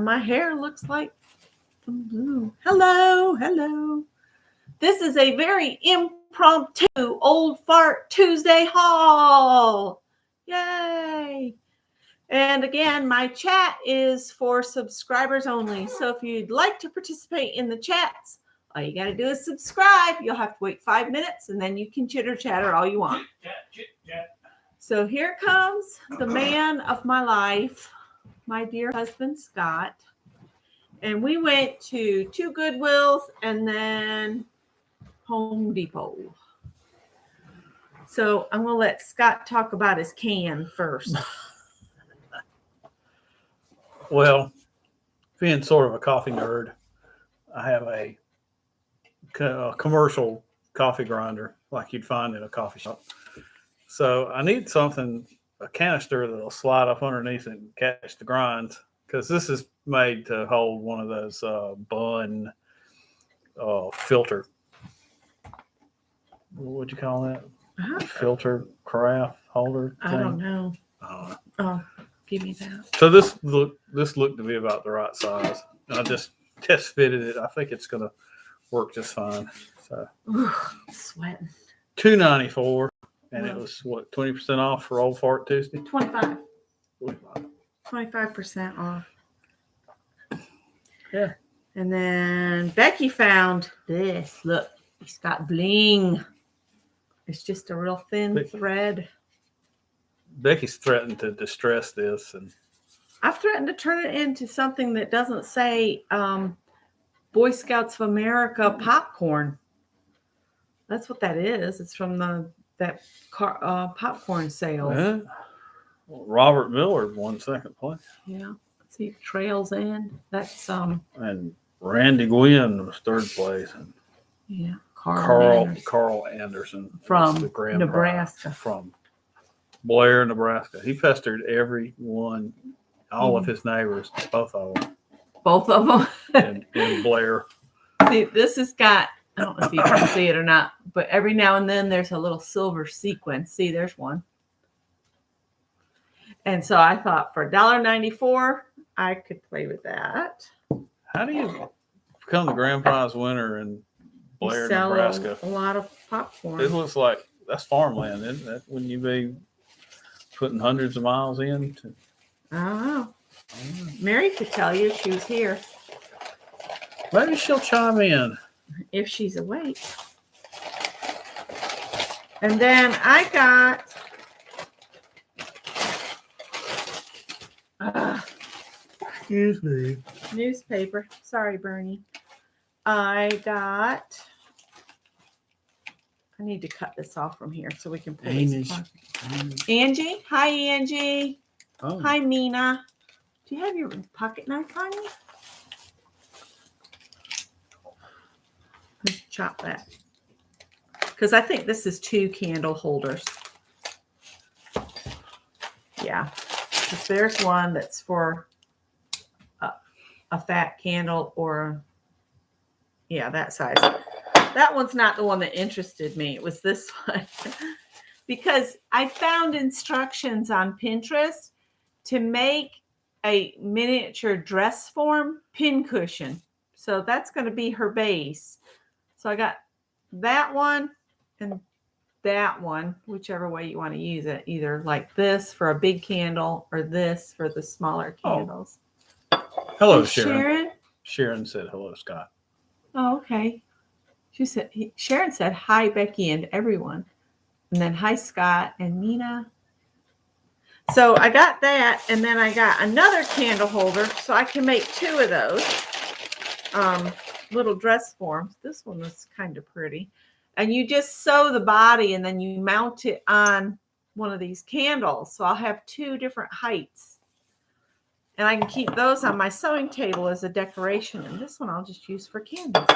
my hair looks like some blue. Hello. This is a very impromptu Old Fart Tuesday haul. Yay. And again, my chat is for subscribers only. So if you'd like to participate in the chats, all you got to do is subscribe. You'll have to wait 5 minutes and then you can chitter chatter all you want. So here comes the man of my life, my dear husband, Scott. And we went to 2 Goodwills and then Home Depot. So I'm going to let Scott talk about his can first. Well, being sort of a coffee nerd, I have a commercial coffee grinder like you'd find in a coffee shop. So I need something, a canister that'll slide up underneath and catch the grinds, because this is made to hold one of those bun filter. What would you call that? Filter carafe holder thing? I don't know. Oh, give me that. So this looked to be about the right size. I just test fitted it. I think it's gonna work just fine. So sweating. $2.94, and it was what, 20% off for Old Fart Tuesday? 25%. 25% off. Yeah. And then Becky found this. Look, it's got bling. It's just a real thin thread. Becky's threatened to distress this, and I've threatened to turn it into something that doesn't say Boy Scouts of America popcorn. That's what that is. It's from that popcorn sales. yeah. Robert Miller won second place. Yeah. See, Trails End. That's And Randy Gwynn was third place. And yeah, Carl Anderson from the grand Nebraska. prize from Blair, Nebraska. He pestered everyone, all of his neighbors, both of them. Both of them. in Blair. See, this has got, I don't know if you can see it or not, but every now and then there's a little silver sequin. See, there's one. And so I thought for $1.94, I could play with that. How do you become the grand prize winner in Blair, You sell Nebraska? a lot of popcorn. It looks like that's farmland, isn't that? Wouldn't you be putting hundreds of miles in? I don't know. Mary could tell you if she was here. Maybe she'll chime in. If she's awake. And then I got Excuse me. newspaper. Sorry, Bernie. I need to cut this off from here so we can put this on. Angie. Hi, Angie. Oh. Hi, Mina. Do you have your pocket knife on you? Let's chop that. Because I think this is 2 candle holders. Yeah. There's one that's for a fat candle or, yeah, that size. That one's not the one that interested me. It was this one. Because I found instructions on Pinterest to make a miniature dress form pincushion. So that's going to be her base. So I got that one and that one, whichever way you want to use it. Either like this for a big candle or this for the smaller candles. Hello, And Sharon. Sharon said hello, Scott. Oh, okay. Sharon said hi, Becky, and everyone. And then hi, Scott and Nina. So I got that, and then I got another candle holder, so I can make 2 of those little dress forms. This one was kind of pretty. And you just sew the body, and then you mount it on one of these candles. So I'll have 2 different heights. And I can keep those on my sewing table as a decoration. And this one I'll just use for candles.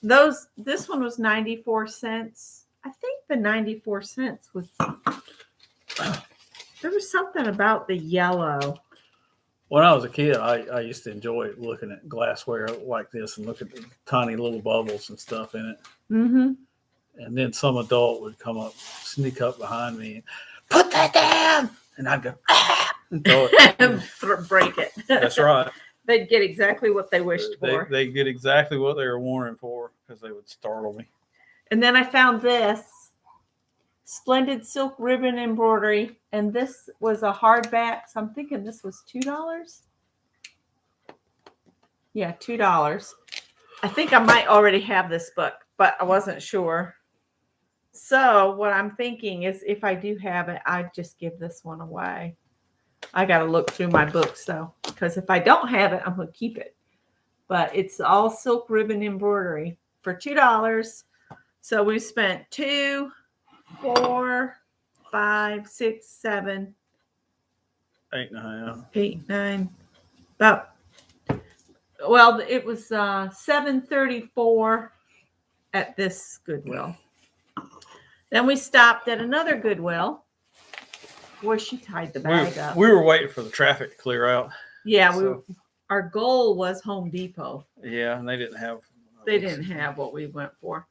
This one was 94 cents. I think the 94 cents was, there was something about the yellow. When I was a kid, I used to enjoy looking at glassware like this and look at the tiny little bubbles and stuff in it. Mm-hmm. And then some adult would come up, sneak up behind me and put that down. And I'd go, and throw it. Break it. That's right. They'd get exactly what they wished for. They get exactly what they were warning for because they would startle me. And then I found this splendid silk ribbon embroidery, and this was a hardback. So I'm thinking this was $2. Yeah, $2. I think I might already have this book, but I wasn't sure. So what I'm thinking is if I do have it, I'd just give this one away. I got to look through my books though, because if I don't have it, I'm going to keep it. But it's all silk ribbon embroidery for $2. So we spent 2, 4, 5, 6, 7, 8.5. 8, 9, about, well, it was $7.34 at this Goodwill. Then we stopped at another Goodwill where she tied the bag up. We were waiting for the traffic to clear out. Yeah, our goal was Home Depot. Yeah, and they didn't have what we went for.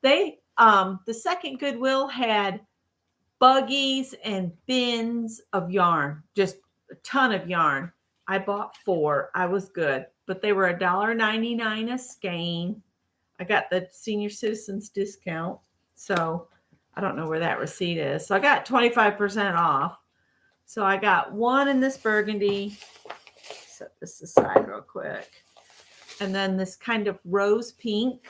They the second Goodwill had buggies and bins of yarn, just a ton of yarn. I bought 4. I was good, but they were $1.99 a skein. I got the senior citizens discount, so I don't know where that receipt is. So I got 25% off. So I got one in this burgundy. Set this aside real quick. And then this kind of rose pink.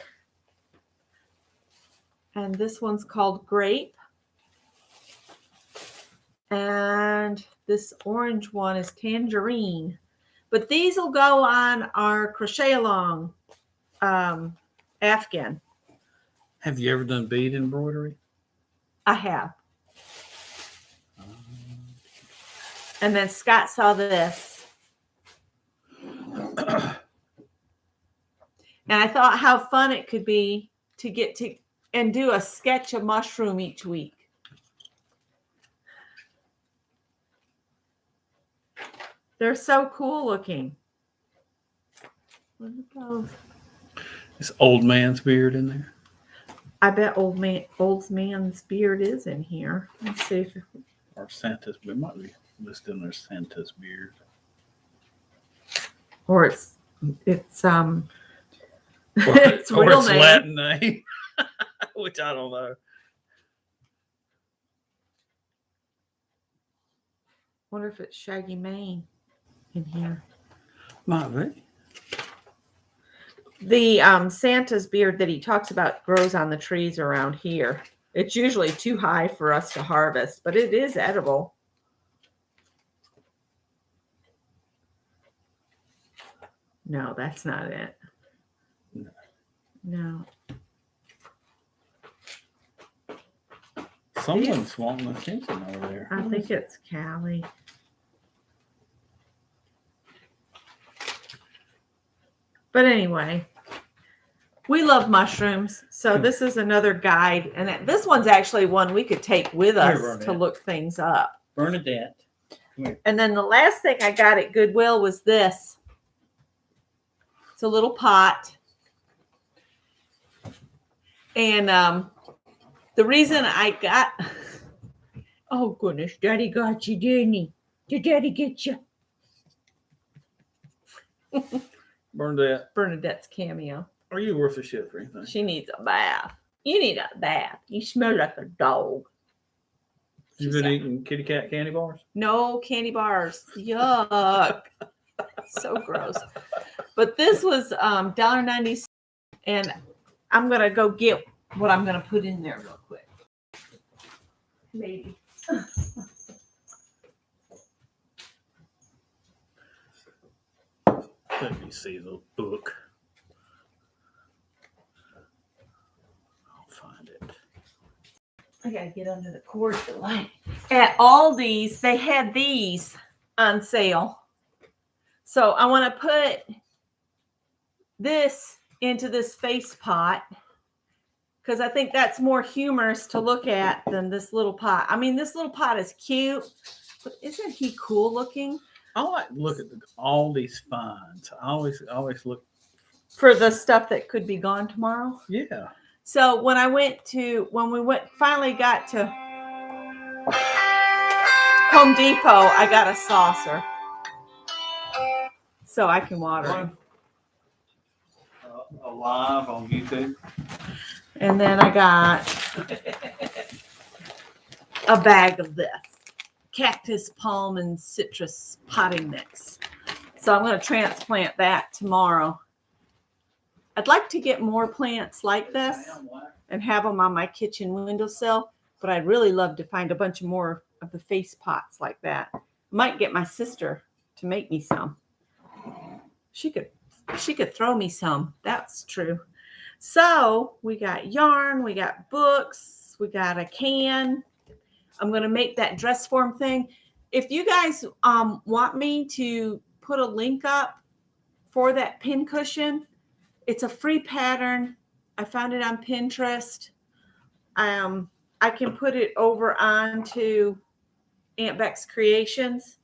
And this one's called Grape. And this orange one is Tangerine. But these will go on our crochet along Afghan. Have you ever done bead embroidery? I have. And then Scott saw this. And I thought how fun it could be to get to and do a sketch of mushroom each week. They're so cool looking. Look at those. This old man's beard in there. I bet old man's beard is in here. Let's see if Or Santa's. It might be listed in there, Santa's beard. or it's Or its real its name. Latin name, which I don't know. Wonder if it's Shaggy Mane in here. Might be. The Santa's beard that he talks about grows on the trees around here. It's usually too high for us to harvest, but it is edible. No, that's not it. No. Someone's wanting attention over there. I think it's Callie. But anyway, we love mushrooms. So this is another guide. And this one's actually one we could take with us to look things up. Bernadette. Come here. And then the last thing I got at Goodwill was this. It's a little pot. And the reason I got... Oh, goodness. Daddy got you, didn't he? Did Daddy get you? Bernadette's cameo. Are you worth a shit for anything? She needs a bath. You need a bath. You smell like a dog. You been eating kitty cat candy bars? No candy bars. Yuck. So gross. But this was $1.90. And I'm going to go get what I'm going to put in there real quick. Maybe. Let me see the book. I'll find it. I gotta get under the cord to light. At Aldi's, they had these on sale. So I want to put this into this face pot because I think that's more humorous to look at than this little pot. I mean, this little pot is cute, but isn't he cool looking? I like to look at all these finds. I always look for the stuff that could be gone tomorrow. Yeah. So when we finally got to Home Depot, I got a saucer. so I can water him. Live on YouTube. And then I got a bag of this Cactus, palm, and citrus potting mix. So I'm going to transplant that tomorrow. I'd like to get more plants like this and have them on my kitchen windowsill, but I'd really love to find a bunch more of the face pots like that. Might get my sister to make me some. She could throw me some. That's true. So we got yarn, we got books, we got a can. I'm going to make that dress form thing. If you guys want me to put a link up for that pin cushion, it's a free pattern. I found it on Pinterest. I can put it over onto Aunt Beck's Creations.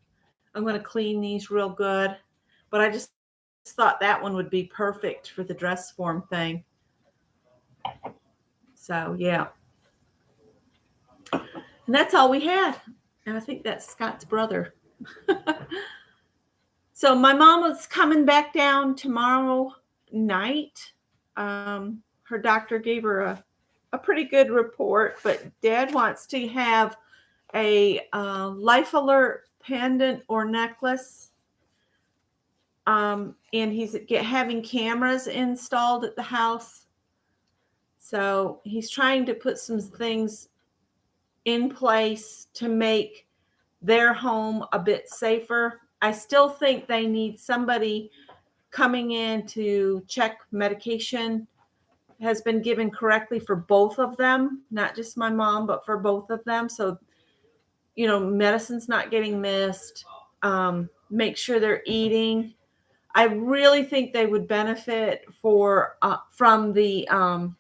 I'm going to clean these real good, but I just thought that one would be perfect for the dress form thing. So yeah. And that's all we had. And I think that's Scott's brother. So my mom was coming back down tomorrow night. Her doctor gave her a pretty good report, but Dad wants to have a Life Alert pendant or necklace. And he's having cameras installed at the house. So he's trying to put some things in place to make their home a bit safer. I still think they need somebody coming in to check medication has been given correctly for both of them, not just my mom, but for both of them. So, medicine's not getting missed. Make sure they're eating. I really think they would benefit from the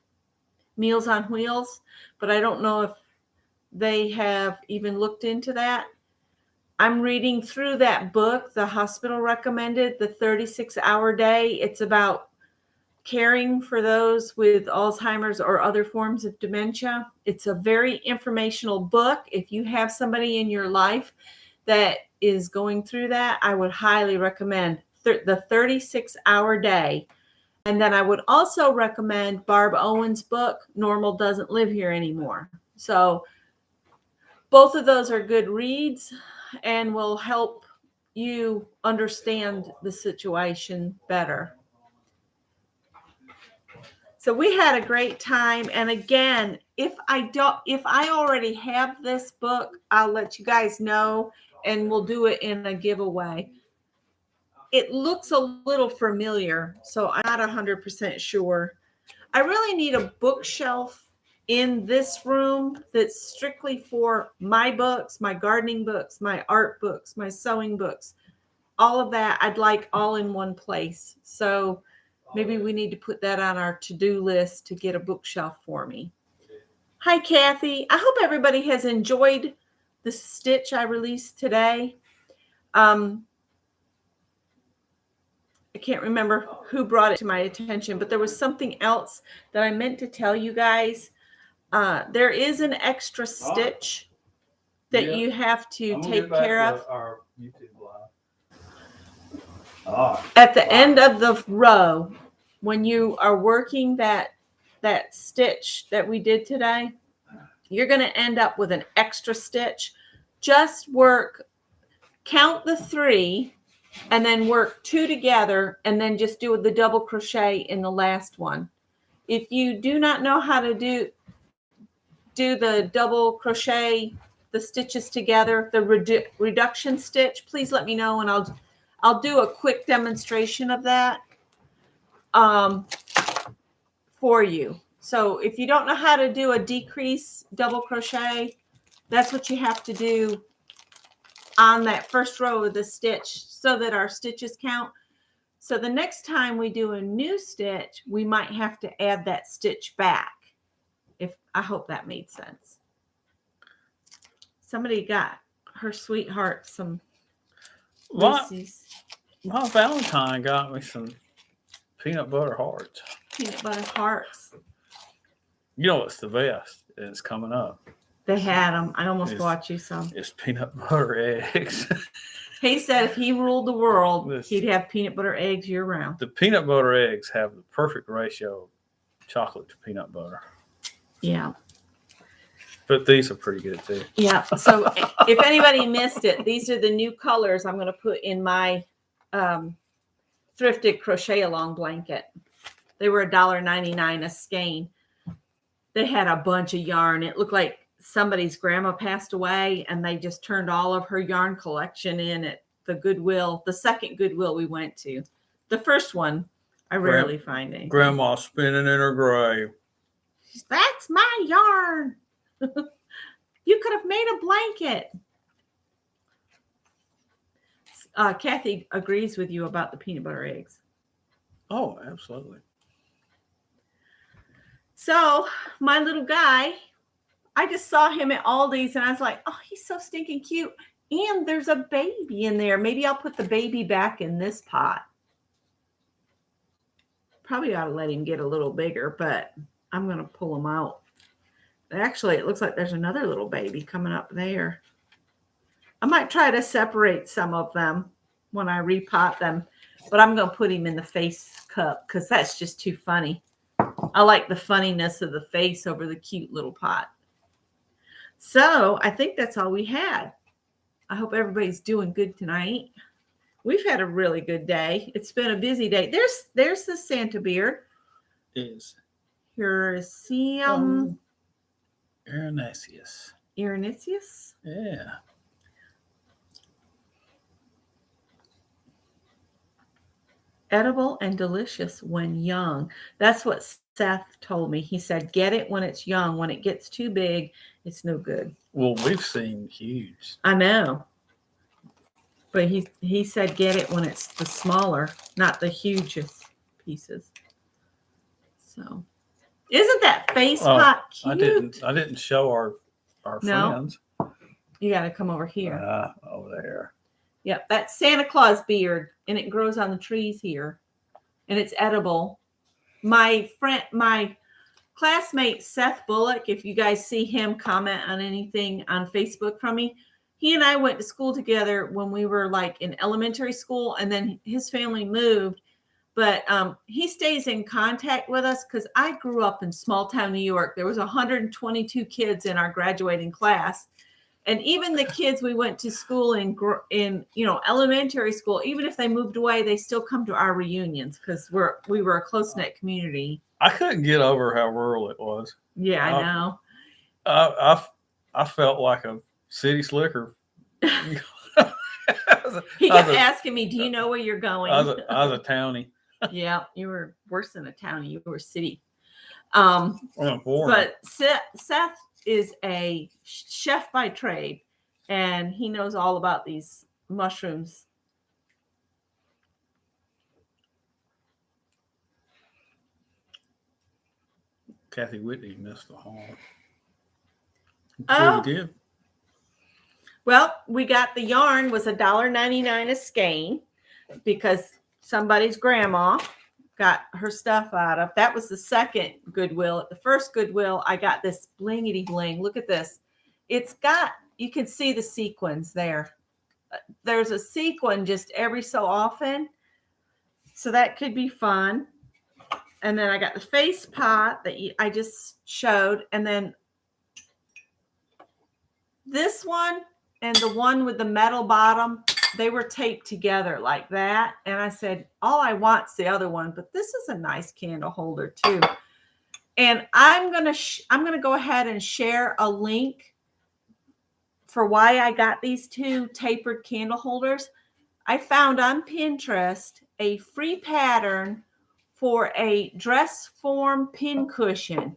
Meals on Wheels, but I don't know if they have even looked into that. I'm reading through that book the hospital recommended, the 36-hour day. It's about caring for those with Alzheimer's or other forms of dementia. It's a very informational book. If you have somebody in your life that is going through that, I would highly recommend the 36-hour day. And then I would also recommend Barb Owen's book, Normal Doesn't Live Here Anymore. So both of those are good reads and will help you understand the situation better. So we had a great time. And again, if I already have this book, I'll let you guys know and we'll do it in a giveaway. It looks a little familiar, so I'm not 100% sure. I really need a bookshelf in this room that's strictly for my books, my gardening books, my art books, my sewing books, all of that. I'd like all in one place. So maybe we need to put that on our to-do list to get a bookshelf for me. Hi, Kathy. I hope everybody has enjoyed the stitch I released today. I can't remember who brought it to my attention, but there was something else that I meant to tell you guys. There is an extra stitch that you have to take care of. Our YouTube live. At the end of the row, when you are working that stitch that we did today, you're going to end up with an extra stitch. Just count the 3 and then work 2 together and then just do the double crochet in the last one. If you do not know how to do the double crochet, the stitches together, the reduction stitch, please let me know and I'll do a quick demonstration of that for you. So if you don't know how to do a decrease double crochet, that's what you have to do on that first row of the stitch so that our stitches count. So the next time we do a new stitch, we might have to add that stitch back. I hope that made sense. Somebody got her sweetheart some Lucy's. My Valentine got me some peanut butter hearts. Peanut butter hearts. You know what's the best? It's coming up. They had them. I almost bought you some. It's peanut butter eggs. He said if he ruled the world, This- he'd have peanut butter eggs year round. The peanut butter eggs have the perfect ratio of chocolate to peanut butter. Yeah. But these are pretty good too. Yeah. So if anybody missed it, these are the new colors I'm going to put in my thrifted crochet along blanket. They were $1.99 a skein. They had a bunch of yarn. It looked like somebody's grandma passed away and they just turned all of her yarn collection in at the Goodwill, the second Goodwill we went to. The first one, I rarely find anything. Grandma spinning in her grave. That's my yarn. You could have made a blanket. Kathy agrees with you about the peanut butter eggs. Oh, absolutely. So my little guy, I just saw him at Aldi's and I was like, oh, he's so stinking cute. And there's a baby in there. Maybe I'll put the baby back in this pot. Probably ought to let him get a little bigger, but I'm going to pull him out. Actually, it looks like there's another little baby coming up there. I might try to separate some of them when I repot them, but I'm going to put him in the face cup because that's just too funny. I like the funniness of the face over the cute little pot. So I think that's all we had. I hope everybody's doing good tonight. We've had a really good day. It's been a busy day. There's the Santa beard. Is Here's Irenaceus. Irenaceus. Yeah. Edible and delicious when young. That's what Seth told me. He said, get it when it's young. When it gets too big, it's no good. Well, we've seen huge. I know. But he said, get it when it's the smaller, not the hugest pieces. So, isn't that face pot cute? I didn't show our No. friends. You got to come over here. Over there. Yep, that's Santa Claus beard, and it grows on the trees here, and it's edible. My classmate Seth Bullock, if you guys see him comment on anything on Facebook from me, he and I went to school together when we were like in elementary school, and then his family moved. But he stays in contact with us because I grew up in small town New York. There was 122 kids in our graduating class. And even the kids we went to school in elementary school, even if they moved away, they still come to our reunions because we were a close-knit community. I couldn't get over how rural it was. Yeah, I know. I felt like a city slicker. He kept asking me, do you know where you're going? I was a townie. Yeah, you were worse than a townie. You were a city. But Seth is a chef by trade, and he knows all about these mushrooms. Kathy Whitney missed the hall. Oh, we did. Well, we got the yarn was $1.99 a skein because somebody's grandma got her stuff out of. That was the second Goodwill. At the first Goodwill, I got this blingity bling. Look at this. It's got, you can see the sequins there. There's a sequin just every so often. So that could be fun. And then I got the face pot that I just showed. And then this one and the one with the metal bottom, they were taped together like that. And I said, all I want's the other one, but this is a nice candle holder too. And I'm going to go ahead and share a link for why I got these two tapered candle holders. I found on Pinterest a free pattern for a dress form pin cushion.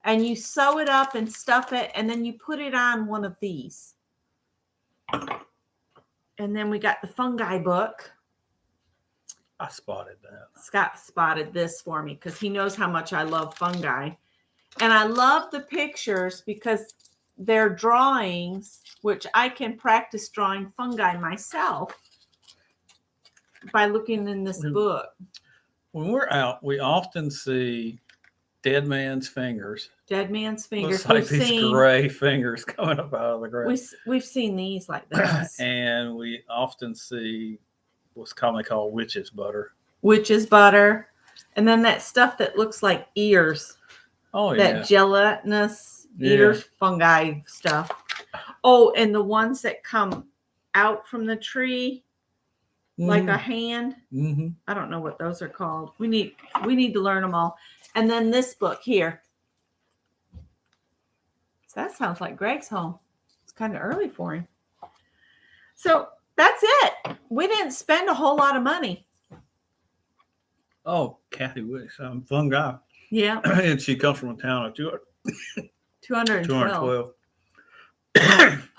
And you sew it up and stuff it, and then you put it on one of these. And then we got the Fungi Book. I spotted that. Scott spotted this for me because he knows how much I love fungi. And I love the pictures because they're drawings, which I can practice drawing fungi myself by looking in this book. When we're out, we often see Dead man's fingers. Dead man's fingers. Looks like these gray fingers coming up out of the ground. We've seen these like this. And we often see what's commonly called witch's butter. Witch's butter. And then that stuff that looks like ears. Oh, that gelatinous ears, fungi stuff. Oh, and the ones that come out from the tree like a hand. Mm-hmm. I don't know what those are called. We need to learn them all. And then this book here. So that sounds like Greg's home. It's kind of early for him. So that's it. We didn't spend a whole lot of money. Oh, Kathy Wicks, Fungi. Yeah. And she comes from a town of 212.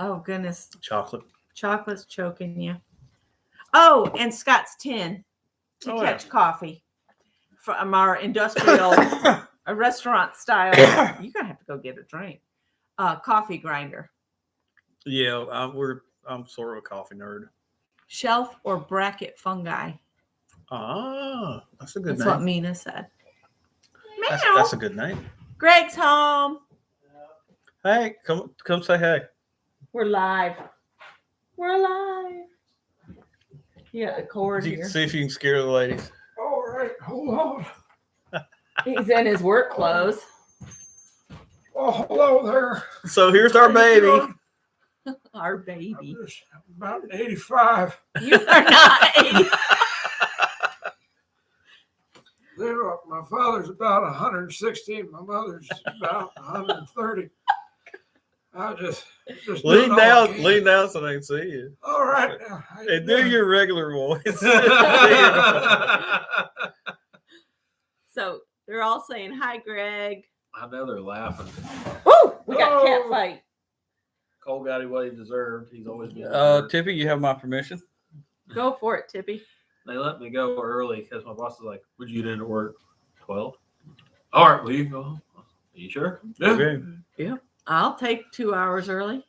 Oh, goodness. Chocolate's choking you. Oh, and Scott's tin to catch coffee from our industrial a restaurant style. You're going to have to go get a drink. Coffee grinder. Yeah, I'm sort of a coffee nerd. Shelf or bracket fungi. Ah, that's a good name. That's what Mina said. That's a good name. Greg's home. Hey, come say hey. We're live. We're live. You got the cord here. See if you can scare the ladies. All right, hold on. He's in his work clothes. Oh, hello there. So here's our baby. Our baby. I'm just about 85. You are not 80. My father's about 160. My mother's about 130. I just lean down so they can see you. All right. And do your regular voice. So they're all saying hi, Greg. I know they're laughing. Woo! We got cat fight. Cole got him what he deserved. He's always been. Tippy, you have my permission. Go for it, Tippy. They let me go early because my boss was like, "Would you get into work 12?" All right, will you go home? Are you sure? Yeah. Okay. Yeah. I'll take 2 hours early.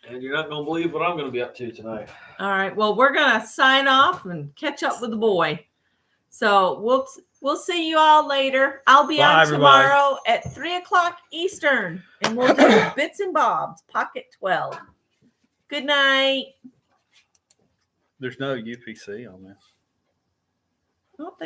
And you're not gonna believe what I'm gonna be up to tonight. All right. Well, we're gonna sign off and catch up with the boy. So we'll see you all later. I'll be on tomorrow at 3:00 Eastern, and we'll do Bits and Bobs Pocket 12. Good night. There's no UPC on this. Oh,